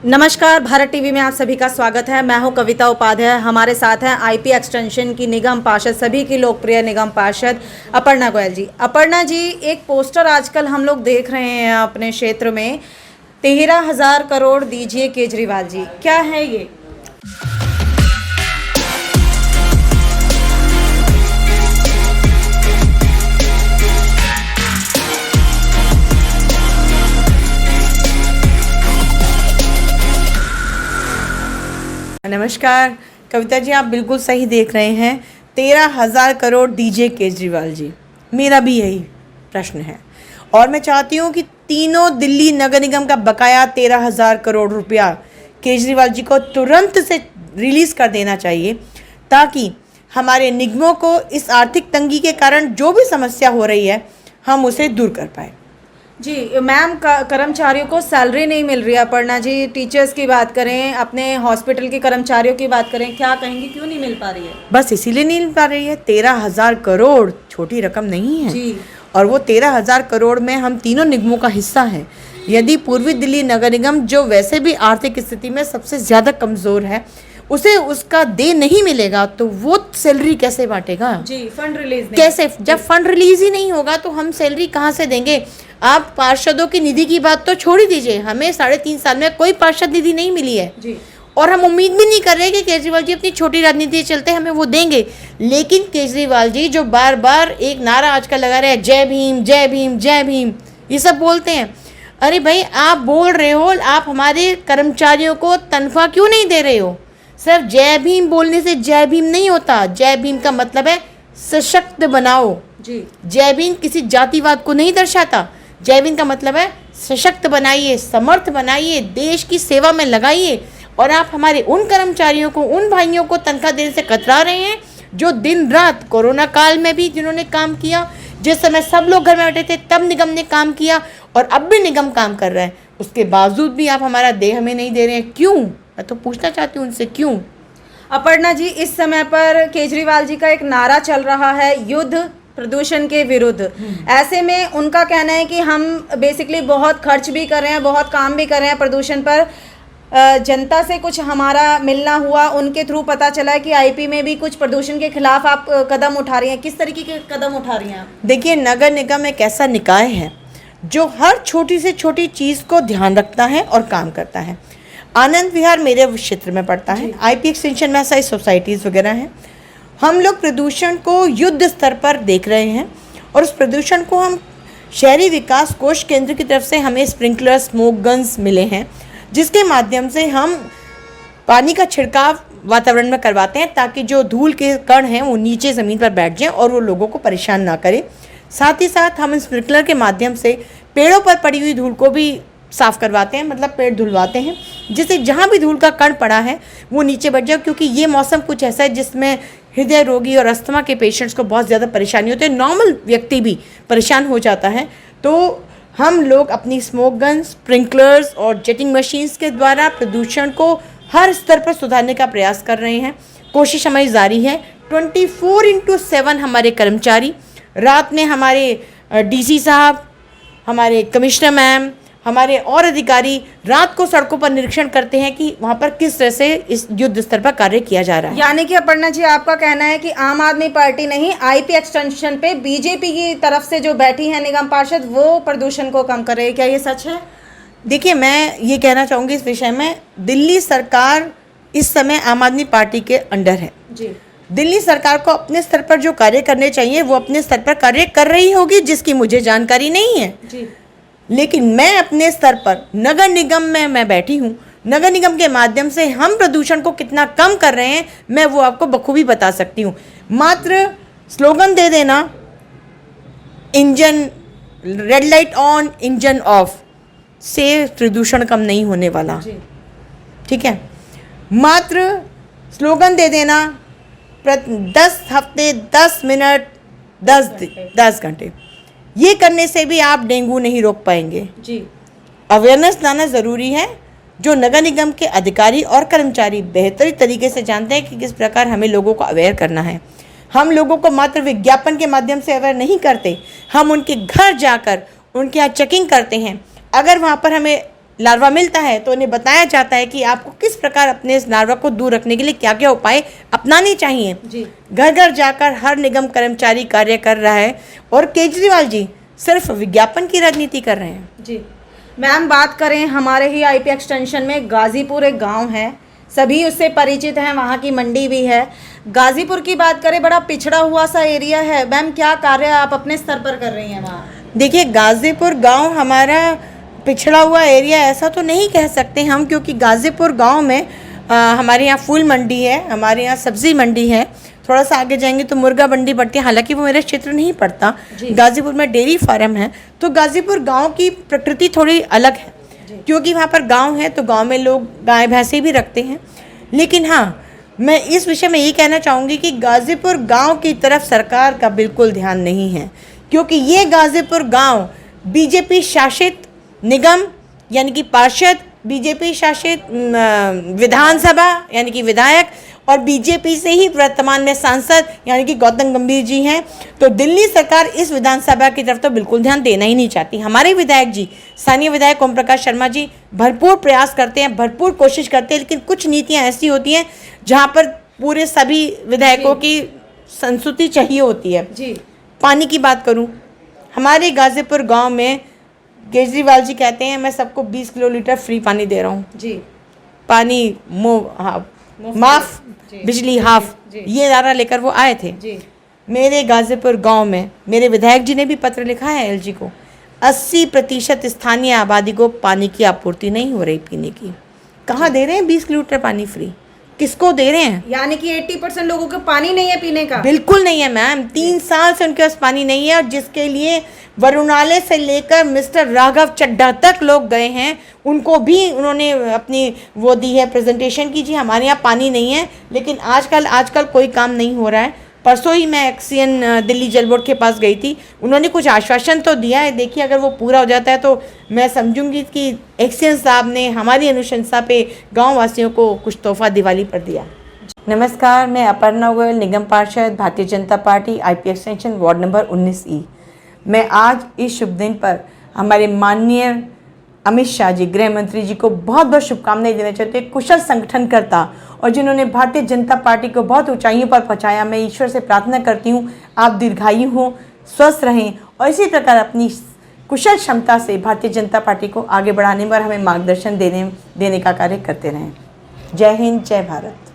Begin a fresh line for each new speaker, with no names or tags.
नमस्कार, भारत टीवी में आप सभी का स्वागत है। मैं हूं कविता उपाध्याय। हमारे साथ हैं आईपी एक्सटेंशन की निगम पार्षद, सभी की लोकप्रिय निगम पार्षद अपर्णा गोयल जी। अपर्णा जी, एक पोस्टर आजकल हम लोग देख रहे हैं अपने क्षेत्र में, 13,000 करोड़ दीजिए केजरीवाल जी, क्या है ये?
नमस्कार कविता जी, आप बिल्कुल सही देख रहे हैं। 13,000 करोड़ दीजिए केजरीवाल जी, मेरा भी यही प्रश्न है। और मैं चाहती हूँ कि तीनों दिल्ली नगर निगम का बकाया 13,000 करोड़ रुपया केजरीवाल जी को तुरंत से रिलीज़ कर देना चाहिए, ताकि हमारे निगमों को इस आर्थिक तंगी के कारण जो भी समस्या हो रही है हम उसे दूर कर पाए।
जी मैम, कर्मचारियों को सैलरी नहीं मिल रही है। अपर्णा जी, टीचर्स की बात करें, अपने हॉस्पिटल के कर्मचारियों की बात करें, क्या कहेंगे, क्यों नहीं मिल पा रही है?
बस इसीलिए नहीं मिल पा रही है। 13,000 करोड़ छोटी रकम नहीं है
जी।
और वो 13,000 करोड़ में हम तीनों निगमों का हिस्सा है। यदि पूर्वी दिल्ली नगर निगम, जो वैसे भी आर्थिक स्थिति में सबसे ज़्यादा कमज़ोर है, उसे उसका दे नहीं मिलेगा तो वो सैलरी कैसे बांटेगा?
जी, फंड रिलीज नहीं।
कैसे? जब फंड रिलीज ही नहीं होगा तो हम सैलरी कहाँ से देंगे? आप पार्षदों की निधि की बात तो छोड़ ही दीजिए, हमें 3.5 साल में कोई पार्षद निधि नहीं मिली है
जी।
और हम उम्मीद भी नहीं कर रहे कि केजरीवाल जी अपनी छोटी राजनीति चलते हमें वो देंगे। लेकिन केजरीवाल जी जो बार बार एक नारा आजकल लगा रहे हैं, जय भीम जय भीम जय भीम, ये सब बोलते हैं। अरे भाई, आप बोल रहे हो, आप हमारे कर्मचारियों को तनख्वाह क्यों नहीं दे रहे हो? सिर्फ जय भीम बोलने से जय भीम नहीं होता। जय भीम का मतलब है सशक्त बनाओ
जी।
जय भीम किसी जातिवाद को नहीं दर्शाता। जय भीम का मतलब है सशक्त बनाइए, समर्थ बनाइए, देश की सेवा में लगाइए। और आप हमारे उन कर्मचारियों को, उन भाइयों को तनख्वाह देने से कतरा रहे हैं जो दिन रात कोरोना काल में भी जिन्होंने काम किया, जिस समय सब लोग घर में बैठे थे तब निगम ने काम किया और अब भी निगम काम कर रहा है। उसके बावजूद भी आप हमारा देय हमें नहीं दे रहे हैं, क्यों? मैं तो पूछना चाहती हूँ उनसे, क्यों?
अपर्णा जी, इस समय पर केजरीवाल जी का एक नारा चल रहा है, युद्ध प्रदूषण के विरुद्ध। ऐसे में उनका कहना है कि हम बेसिकली बहुत खर्च भी कर रहे हैं, बहुत काम भी कर रहे हैं प्रदूषण पर। जनता से कुछ हमारा मिलना हुआ, उनके थ्रू पता चला है कि आईपी में भी कुछ प्रदूषण के खिलाफ आप कदम उठा रही हैं। किस तरीके के कदम उठा रही हैं आप?
देखिए, नगर निगम एक ऐसा निकाय है जो हर छोटी से छोटी चीज़ को ध्यान रखता है और काम करता है। आनंद विहार मेरे क्षेत्र में पड़ता है, आईपी एक्सटेंशन में ऐसा सोसाइटीज़ वगैरह हैं। हम लोग प्रदूषण को युद्ध स्तर पर देख रहे हैं और उस प्रदूषण को हम शहरी विकास कोष केंद्र की तरफ से हमें स्प्रिंकलर, स्मोक गन्स मिले हैं, जिसके माध्यम से हम पानी का छिड़काव वातावरण में करवाते हैं ताकि जो धूल के कण हैं वो नीचे ज़मीन पर बैठ जाएं और वो लोगों को परेशान ना करें। साथ ही साथ हम स्प्रिंकलर के माध्यम से पेड़ों पर पड़ी हुई धूल को भी साफ़ करवाते हैं, मतलब पेड़ धुलवाते हैं, जिससे जहाँ भी धूल का कण पड़ा है वो नीचे बैठ जाए। क्योंकि ये मौसम कुछ ऐसा है जिसमें हृदय रोगी और अस्थमा के पेशेंट्स को बहुत ज़्यादा परेशानी होती है, नॉर्मल व्यक्ति भी परेशान हो जाता है। तो हम लोग अपनी स्मोक गन, स्प्रिंकलर्स और जेटिंग मशीन्स के द्वारा प्रदूषण को हर स्तर पर सुधारने का प्रयास कर रहे हैं। कोशिश हमारी जारी है। 24/7 हमारे कर्मचारी, रात में हमारे डीसी साहब, हमारे कमिश्नर मैम, हमारे और अधिकारी रात को सड़कों पर निरीक्षण करते हैं कि वहाँ पर किस तरह से इस युद्ध स्तर पर कार्य किया जा रहा है।
यानी कि अपर्णा जी, आपका कहना है कि आम आदमी पार्टी नहीं, आईपी एक्सटेंशन पे बीजेपी की तरफ से जो बैठी है निगम पार्षद, वो प्रदूषण को कम कर रही है, क्या ये सच है?
देखिए, मैं ये कहना चाहूँगी इस विषय में, दिल्ली सरकार इस समय आम आदमी पार्टी के अंडर है
जी।
दिल्ली सरकार को अपने स्तर पर जो कार्य करने चाहिए वो अपने स्तर पर कार्य कर रही होगी, जिसकी मुझे जानकारी नहीं है
जी।
लेकिन मैं अपने स्तर पर नगर निगम में मैं बैठी हूँ। नगर निगम के माध्यम से हम प्रदूषण को कितना कम कर रहे हैं मैं वो आपको बखूबी बता सकती हूँ। मात्र स्लोगन दे देना, engine red light on engine of, से प्रदूषण कम नहीं होने वाला। ठीक है, मात्र स्लोगन दे देना, 10 हफ्ते 10 मिनट 10 घंटे, ये करने से भी आप डेंगू नहीं रोक पाएंगे
जी।
अवेयरनेस लाना ज़रूरी है, जो नगर निगम के अधिकारी और कर्मचारी बेहतरी तरीके से जानते हैं कि किस प्रकार हमें लोगों को अवेयर करना है। हम लोगों को मात्र विज्ञापन के माध्यम से अवेयर नहीं करते, हम उनके घर जाकर उनके यहाँ चेकिंग करते हैं। अगर वहाँ पर हमें लार्वा मिलता है तो उन्हें बताया जाता है कि आपको किस प्रकार अपने इस लार्वा को दूर रखने के लिए क्या क्या उपाय अपनाने चाहिए।
जी।
घर घर जाकर हर निगम कर्मचारी कार्य कर रहा है और केजरीवाल जी सिर्फ विज्ञापन की राजनीति कर रहे हैं।
जी मैम, बात करें हमारे ही आईपी एक्सटेंशन में गाजीपुर एक गांव है, सभी उससे परिचित हैं, वहाँ की मंडी भी है। गाजीपुर की बात करें, बड़ा पिछड़ा हुआ सा एरिया है। मैम, क्या कार्य आप अपने स्तर पर कर रही हैं वहाँ?
देखिए, गाजीपुर गांव हमारा पिछड़ा हुआ एरिया ऐसा तो नहीं कह सकते हम, क्योंकि गाजीपुर गांव में हमारे यहाँ फूल मंडी है, हमारे यहाँ सब्जी मंडी है, थोड़ा सा आगे जाएंगे तो मुर्गा मंडी पड़ती है, हालांकि वो मेरा क्षेत्र नहीं पड़ता। गाजीपुर में डेयरी फार्म है, तो गाजीपुर गांव की प्रकृति थोड़ी अलग है, क्योंकि वहाँ पर गांव है तो गांव में लोग गाय भैंसे भी रखते हैं। लेकिन हाँ, मैं इस विषय में ये कहना चाहूँगी कि गाजीपुर गांव की तरफ सरकार का बिल्कुल ध्यान नहीं है, क्योंकि ये गाजीपुर गांव बीजेपी शासित निगम यानी कि पार्षद, बीजेपी शासित विधानसभा यानी कि विधायक और बीजेपी से ही वर्तमान में सांसद यानी कि गौतम गंभीर जी हैं। तो दिल्ली सरकार इस विधानसभा की तरफ तो बिल्कुल ध्यान देना ही नहीं चाहती। हमारे विधायक जी, स्थानीय विधायक ओम प्रकाश शर्मा जी भरपूर प्रयास करते हैं, भरपूर कोशिश करते हैं, लेकिन कुछ नीतियां ऐसी होती हैं जहां पर पूरे सभी विधायकों की संस्तुति चाहिए होती है।
जी।
पानी की बात करूं, हमारे गाजीपुर गांव में केजरीवाल जी कहते हैं मैं सबको 20 किलोलीटर फ्री पानी दे रहा हूं।
जी।
पानी माफ, बिजली हाफ, ये नारा लेकर वो आए थे।
जी।
मेरे गाजीपुर गांव में मेरे विधायक जी ने भी पत्र लिखा है एलजी को, 80% स्थानीय आबादी को पानी की आपूर्ति नहीं हो रही पीने की। कहाँ दे रहे हैं 20 किलोमीटर पानी फ्री? किसको दे रहे हैं?
यानी कि 80% लोगों को पानी नहीं है पीने का।
बिल्कुल नहीं है मैम, 3 साल से उनके पास पानी नहीं है, और जिसके लिए वरुणालय से लेकर मिस्टर राघव चड्ढा तक लोग गए हैं, उनको भी उन्होंने अपनी वो दी है प्रेजेंटेशन की, जी हमारे यहाँ पानी नहीं है। लेकिन आजकल कोई काम नहीं हो रहा है। परसों ही मैं एक्सीएन दिल्ली जल बोर्ड के पास गई थी, उन्होंने कुछ आश्वासन तो दिया है, देखिए अगर वो पूरा हो जाता है तो मैं समझूंगी कि एक्सीएन साहब ने हमारी अनुशंसा पे गाँव वासियों को कुछ तोहफा दिवाली पर दिया। नमस्कार, मैं अपर्णा गोयल, निगम पार्षद, Bharatiya Janata party, IP extension, ward number 19E। मैं आज इस शुभ दिन पर हमारे माननीय अमित शाह जी, गृह मंत्री जी को बहुत बहुत शुभकामनाएं देना चाहते हैं। कुशल संगठनकर्ता और जिन्होंने भारतीय जनता पार्टी को बहुत ऊंचाइयों पर पहुंचाया। मैं ईश्वर से प्रार्थना करती हूं आप दीर्घायु हों, स्वस्थ रहें और इसी प्रकार अपनी कुशल क्षमता से भारतीय जनता पार्टी को आगे बढ़ाने पर हमें मार्गदर्शन देने का कार्य करते रहें। जय हिंद, जय भारत।